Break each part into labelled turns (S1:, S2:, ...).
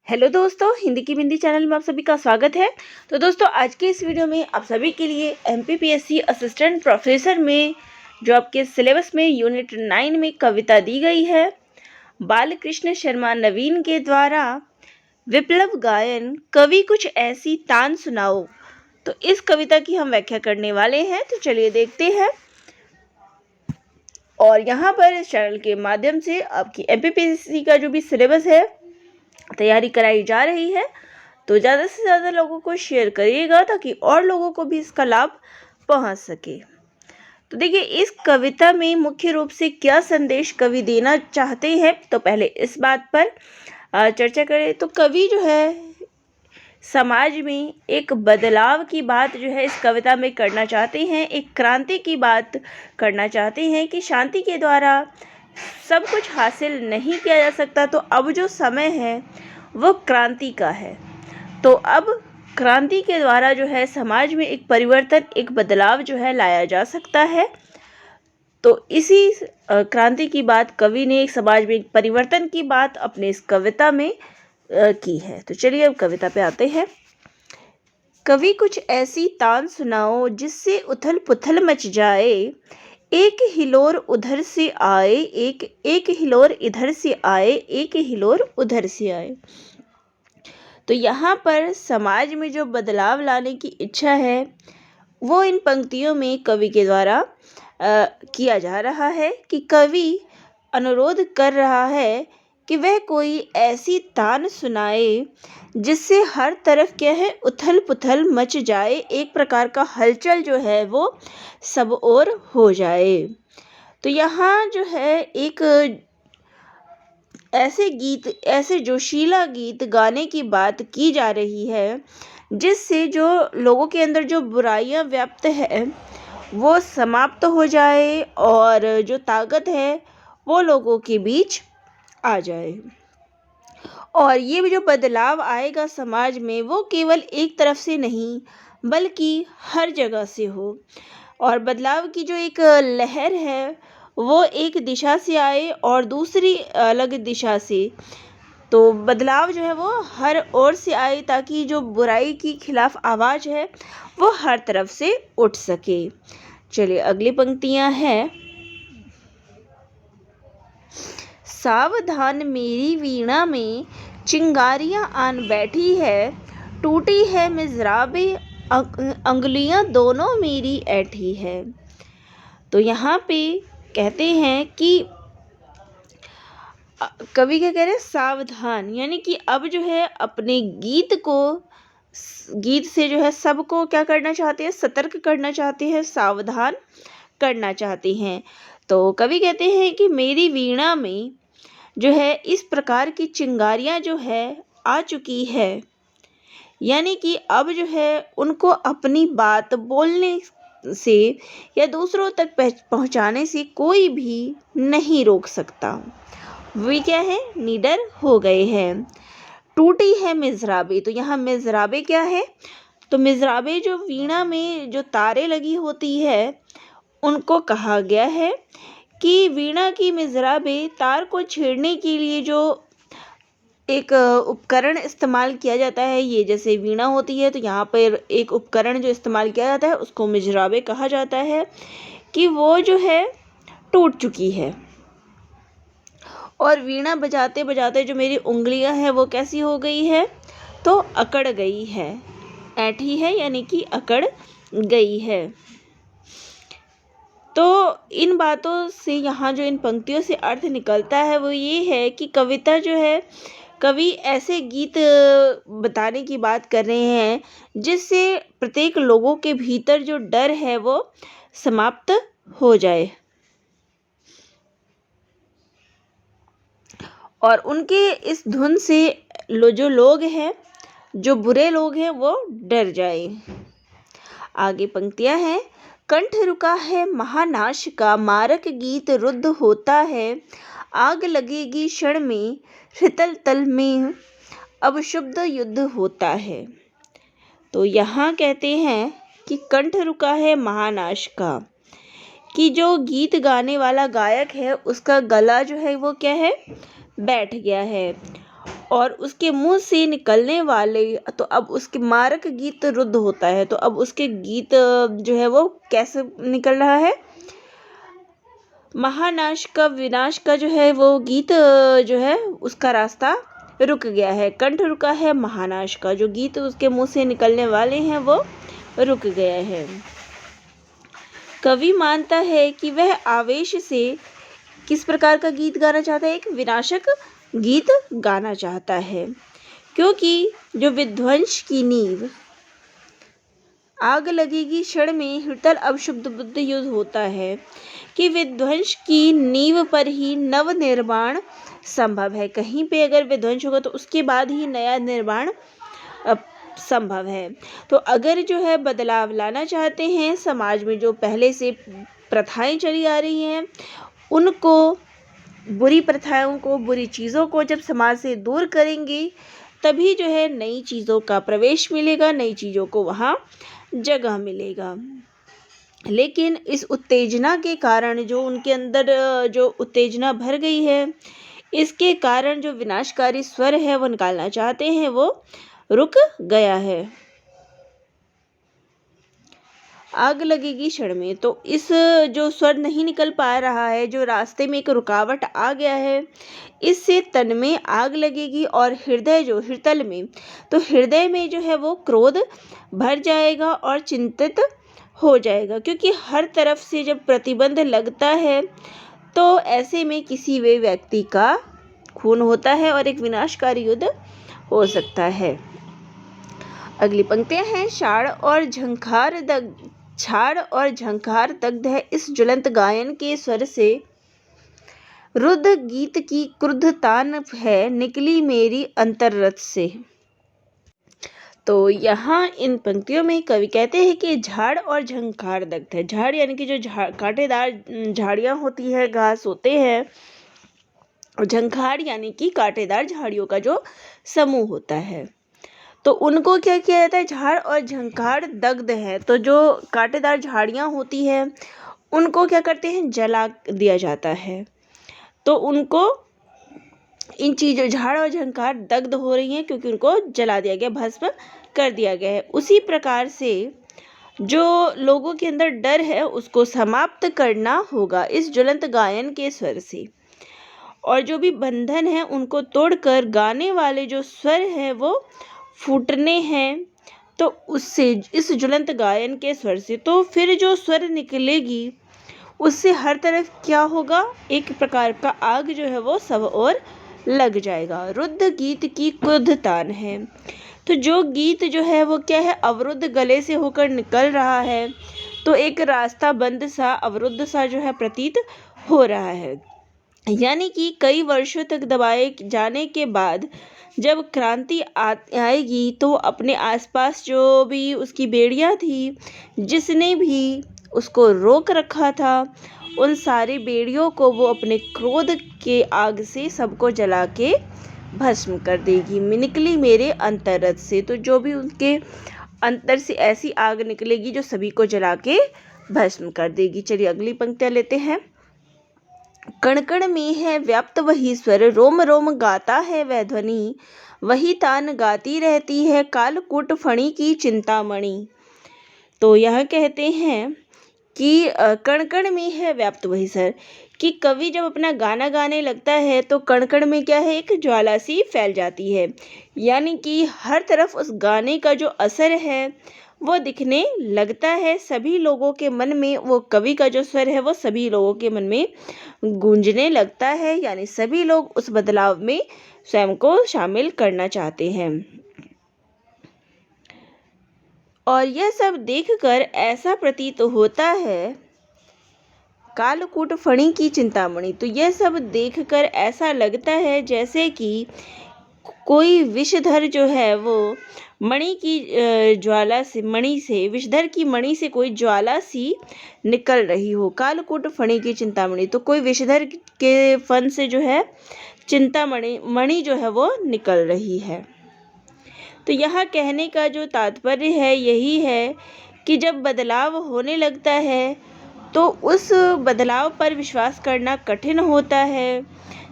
S1: Hello दोस्तों, हिंदी की बिंदी channel में आप सभी का स्वागत है। तो दोस्तों, आज के इस वीडियो में आप सभी के लिए एमपीपीएससी असिस्टेंट प्रोफेसर में जो आपके सिलेबस में यूनिट 9 में कविता दी गई है, बालकृष्ण शर्मा नवीन के द्वारा विप्लव गायन कवि कुछ ऐसी तान सुनाओ। तो इस कविता की हम व्याख्या करने वाले हैं, तो चलिए देखते हैं। और यहाँ पर इस चैनल के माध्यम से आपकी एमपीपीएससी का जो भी सिलेबस है तैयारी कराई जा रही है, तो ज़्यादा से ज़्यादा लोगों को शेयर करिएगा ताकि और लोगों को भी इसका लाभ पहुंच सके। तो देखिए, इस कविता में मुख्य रूप से क्या संदेश कवि देना चाहते हैं, तो पहले इस बात पर चर्चा करें। तो कवि जो है समाज में एक बदलाव की बात जो है इस कविता में करना चाहते हैं, एक क्रांति की बात करना चाहते हैं कि शांति के द्वारा सब कुछ हासिल नहीं किया जा सकता। तो अब जो समय है वो क्रांति का है। तो अब क्रांति के द्वारा जो है समाज में एक परिवर्तन, एक बदलाव जो है लाया जा सकता है। तो इसी क्रांति की बात कवि ने एक समाज में एक परिवर्तन की बात अपने इस कविता में की है। तो चलिए अब कविता पे आते हैं। कवि कुछ ऐसी तान सुनाओ जिससे उथल पुथल मच जाए, एक हिलोर उधर से आए, एक हिलोर इधर से आए, एक हिलोर उधर से आए। तो यहाँ पर समाज में जो बदलाव लाने की इच्छा है वो इन पंक्तियों में कवि के द्वारा किया जा रहा है कि कवि अनुरोध कर रहा है कि वह कोई ऐसी तान सुनाए जिससे हर तरफ क्या है, उथल पुथल मच जाए, एक प्रकार का हलचल जो है वो सब ओर हो जाए। तो यहाँ जो है एक ऐसे गीत, ऐसे जोशीला गीत गाने की बात की जा रही है जिससे जो लोगों के अंदर जो बुराइयां व्याप्त है वो समाप्त हो जाए और जो ताकत है वो लोगों के बीच आ जाए। और ये भी जो बदलाव आएगा समाज में वो केवल एक तरफ से नहीं बल्कि हर जगह से हो। और बदलाव की जो एक लहर है वो एक दिशा से आए और दूसरी अलग दिशा से। तो बदलाव जो है वो हर ओर से आए ताकि जो बुराई की खिलाफ आवाज़ है वो हर तरफ से उठ सके। चलिए अगली पंक्तियां हैं। सावधान मेरी वीणा में चिंगारियां आन बैठी है, टूटी है मिज़राबे अंगुलियां दोनों मेरी ऐठी है। तो यहाँ पे कहते हैं कि कवि क्या कह रहे हैं, सावधान, यानी कि अब जो है अपने गीत से जो है सबको क्या करना चाहते हैं, सतर्क करना चाहते हैं, सावधान करना चाहते हैं। तो कवि कहते हैं कि मेरी वीणा में जो है इस प्रकार की चिंगारियां जो है आ चुकी है, यानी कि अब जो है उनको अपनी बात बोलने से या दूसरों तक पहुंचाने से कोई भी नहीं रोक सकता। वे क्या है, निडर हो गए हैं। टूटी है मिज़राबे, तो यहाँ मिज़राबे क्या है, तो मिज़राबे जो वीणा में जो तारे लगी होती है उनको कहा गया है कि वीणा की मिज़राबे तार को छेड़ने के लिए जो एक उपकरण इस्तेमाल किया जाता है, ये जैसे वीणा होती है तो यहाँ पर एक उपकरण जो इस्तेमाल किया जाता है उसको मिज़राबे कहा जाता है, कि वो जो है टूट चुकी है। और वीणा बजाते बजाते जो मेरी उंगलियां हैं वो कैसी हो गई है, तो अकड़ गई है, ऐठी है यानी कि अकड़ गई है। तो इन बातों से यहाँ जो इन पंक्तियों से अर्थ निकलता है वो ये है कि कविता जो है, कवि ऐसे गीत बताने की बात कर रहे हैं जिससे प्रत्येक लोगों के भीतर जो डर है वो समाप्त हो जाए और उनके इस धुन से जो लोग हैं, जो बुरे लोग हैं वो डर जाए। आगे पंक्तियां हैं। कंठ रुका है महानाश का, मारक गीत रुद्ध होता है, आग लगेगी क्षण में हृतल तल में, अब शुद्ध युद्ध होता है। तो यहाँ कहते हैं कि कंठ रुका है महानाश का, कि जो गीत गाने वाला गायक है उसका गला जो है वो क्या है, बैठ गया है। और उसके मुंह से निकलने वाले, तो अब उसके मारक गीत रुद्ध होता है। तो अब उसके गीत जो है वो कैसे निकल रहा है, महानाश का, विनाश का जो है वो गीत जो है उसका रास्ता रुक गया है, कंठ रुका है। महानाश का जो गीत उसके मुंह से निकलने वाले हैं वो रुक गया है। कवि मानता है कि वह आवेश से किस प्रकार का गीत गाना चाहता है, एक विनाशक गीत गाना चाहता है, क्योंकि जो विध्वंस की नींव, आग लगेगी क्षण में हृतल अब शुद्ध बुद्ध युद्ध होता है कि विध्वंस की नींव पर ही नव निर्माण संभव है। कहीं पे अगर विध्वंस होगा तो उसके बाद ही नया निर्माण संभव है। तो अगर जो है बदलाव लाना चाहते हैं समाज में, जो पहले से प्रथाएं चली आ रही हैं उनको, बुरी प्रथाओं को, बुरी चीज़ों को जब समाज से दूर करेंगे तभी जो है नई चीज़ों का प्रवेश मिलेगा, नई चीज़ों को वहाँ जगह मिलेगा। लेकिन इस उत्तेजना के कारण, जो उनके अंदर जो उत्तेजना भर गई है, इसके कारण जो विनाशकारी स्वर है वो निकालना चाहते हैं वो रुक गया है। आग लगेगी क्षण में, तो इस जो स्वर नहीं निकल पा रहा है, जो रास्ते में एक रुकावट आ गया है, इससे तन में आग लगेगी और हृदय जो हृतल में, तो हृदय में जो है वो क्रोध भर जाएगा और चिंतित हो जाएगा, क्योंकि हर तरफ से जब प्रतिबंध लगता है तो ऐसे में किसी भी व्यक्ति का खून होता है और एक विनाशकारी युद्ध हो सकता है। अगली पंक्तियां हैं, छाड़ और झंकार दग्ध है इस ज्वलंत गायन के स्वर से, रुद्ध गीत की क्रुद्ध तान है निकली मेरी अंतररथ से। तो यहाँ इन पंक्तियों में कवि कहते हैं कि झाड़ और झंकार दग्ध है। झाड़ यानी कि जो कांटेदार झाड़ियाँ होती है, घास होते हैं, और झंकार यानी कि कांटेदार झाड़ियों का जो समूह होता है, तो उनको क्या किया जाता है, झाड़ और झंकार दग्ध है। तो जो कांटेदार झाड़ियाँ होती है उनको क्या करते हैं, जला दिया जाता है। तो उनको इन चीज़ों, झाड़ और झंकार दग्ध हो रही हैं क्योंकि उनको जला दिया गया, भस्म कर दिया गया है। उसी प्रकार से जो लोगों के अंदर डर है उसको समाप्त करना होगा इस ज्वलंत गायन के स्वर से, और जो भी बंधन है उनको तोड़कर गाने वाले जो स्वर हैं वो फूटने हैं। तो उससे, इस ज्वलंत गायन के स्वर से, तो फिर जो स्वर निकलेगी उससे हर तरफ क्या होगा, एक प्रकार का आग जो है वो सब और लग जाएगा। रुद्ध गीत की क्रुद्ध तान है, तो जो गीत जो है वो क्या है, अवरुद्ध गले से होकर निकल रहा है, तो एक रास्ता बंद सा, अवरुद्ध सा जो है प्रतीत हो रहा है। यानी कि कई वर्षों तक दबाए जाने के बाद जब क्रांति आएगी तो अपने आसपास जो भी उसकी बेड़ियाँ थी, जिसने भी उसको रोक रखा था, उन सारी बेड़ियों को वो अपने क्रोध के आग से सबको जला के भस्म कर देगी। निकली मेरे अंतरथ से, तो जो भी उनके अंतर से ऐसी आग निकलेगी जो सभी को जला के भस्म कर देगी। चलिए अगली पंक्तियाँ लेते हैं। कण कण में है व्याप्त वही स्वर, रोम रोम गाता है वह ध्वनि, वही तान गाती रहती है कालकूट फणी की चिंतामणि। तो यह कहते हैं कि कण कण में है व्याप्त वही स्वर, कि कवि जब अपना गाना गाने लगता है तो कण कण में क्या है, एक ज्वाला सी फैल जाती है। यानी कि हर तरफ उस गाने का जो असर है वो दिखने लगता है, सभी लोगों के मन में वो कवि का जो स्वर है वो सभी लोगों के मन में गूंजने लगता है। यानी सभी लोग उस बदलाव में स्वयं को शामिल करना चाहते हैं, और यह सब देखकर ऐसा प्रतीत होता है, कालकूट फणी की चिंतामणि, तो यह सब देखकर ऐसा लगता है जैसे कि कोई विषधर जो है वो मणि की ज्वाला से, मणि से, विषधर की मणि से कोई ज्वाला सी निकल रही हो। कालकूट फणी की चिंतामणि, तो कोई विषधर के फन से जो है चिंतामणि, मणि जो है वो निकल रही है। तो यहाँ कहने का जो तात्पर्य है यही है कि जब बदलाव होने लगता है तो उस बदलाव पर विश्वास करना कठिन होता है।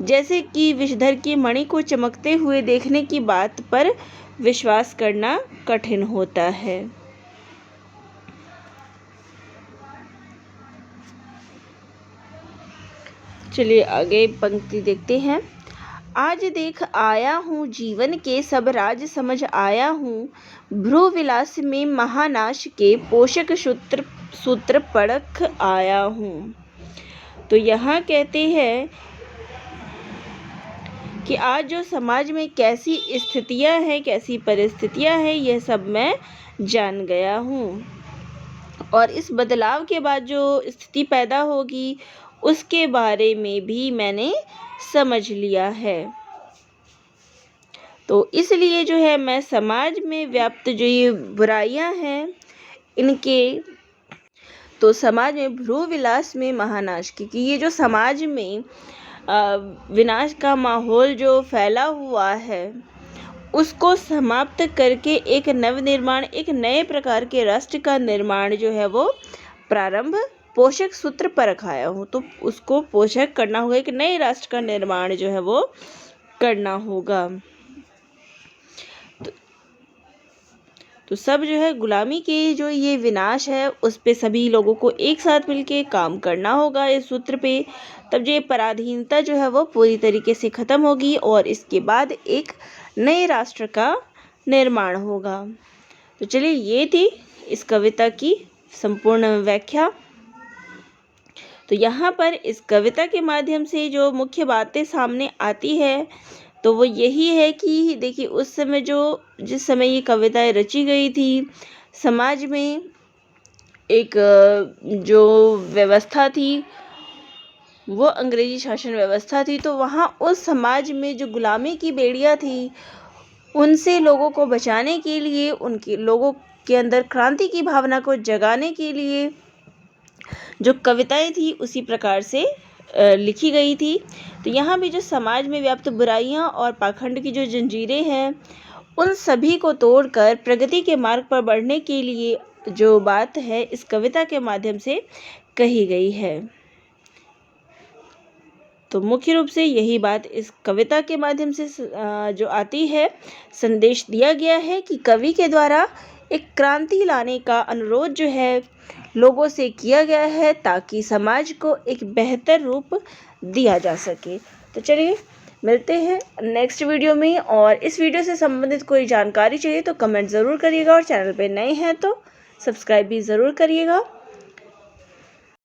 S1: जैसे कि विषधर की मणि को चमकते हुए देखने की बात पर विश्वास करना कठिन होता है। चलिए आगे पंक्ति देखते हैं। आज देख आया हूँ जीवन के सब राज समझ आया हूँ, भ्रू विलास में महानाश के पोषक सूत्र परख आया हूँ। तो यहाँ कहते हैं कि आज जो समाज में कैसी स्थितियाँ हैं, कैसी परिस्थितियाँ हैं, यह सब मैं जान गया हूँ और इस बदलाव के बाद जो स्थिति पैदा होगी उसके बारे में भी मैंने समझ लिया है। तो इसलिए जो है मैं समाज में व्याप्त जो ये बुराइयां हैं इनके, तो समाज में भ्रू विलास में महानाश, क्योंकि ये जो समाज में विनाश का माहौल जो फैला हुआ है उसको समाप्त करके एक नवनिर्माण, एक नए प्रकार के राष्ट्र का निर्माण जो है वो प्रारंभ पोषक सूत्र पर रखाया हूँ। तो उसको पोषक करना होगा, एक नए राष्ट्र का निर्माण जो है वो करना होगा। तो सब जो है गुलामी के जो ये विनाश है उस पे सभी लोगों को एक साथ मिलके काम करना होगा इस सूत्र पे, तब जो ये पराधीनता जो है वो पूरी तरीके से ख़त्म होगी और इसके बाद एक नए राष्ट्र का निर्माण होगा। तो चलिए ये थी इस कविता की संपूर्ण व्याख्या। तो यहाँ पर इस कविता के माध्यम से जो मुख्य बातें सामने आती है तो वो यही है कि देखिए उस समय जिस समय ये कविताएं रची गई थी, समाज में एक जो व्यवस्था थी वो अंग्रेजी शासन व्यवस्था थी। तो वहाँ उस समाज में जो गुलामी की बेड़ियाँ थी उनसे लोगों को बचाने के लिए, उनके लोगों के अंदर क्रांति की भावना को जगाने के लिए जो कविताएं थी उसी प्रकार से लिखी गई थी। तो यहाँ भी जो समाज में व्याप्त बुराइयाँ और पाखंड की जो जंजीरें हैं उन सभी को तोड़कर प्रगति के मार्ग पर बढ़ने के लिए जो बात है इस कविता के माध्यम से कही गई है। तो मुख्य रूप से यही बात इस कविता के माध्यम से जो आती है, संदेश दिया गया है कि कवि के द्वारा एक क्रांति लाने का अनुरोध जो है लोगों से किया गया है ताकि समाज को एक बेहतर रूप दिया जा सके। तो चलिए मिलते हैं नेक्स्ट वीडियो में, और इस वीडियो से संबंधित कोई जानकारी चाहिए तो कमेंट ज़रूर करिएगा और चैनल पे नए हैं तो सब्सक्राइब भी ज़रूर करिएगा।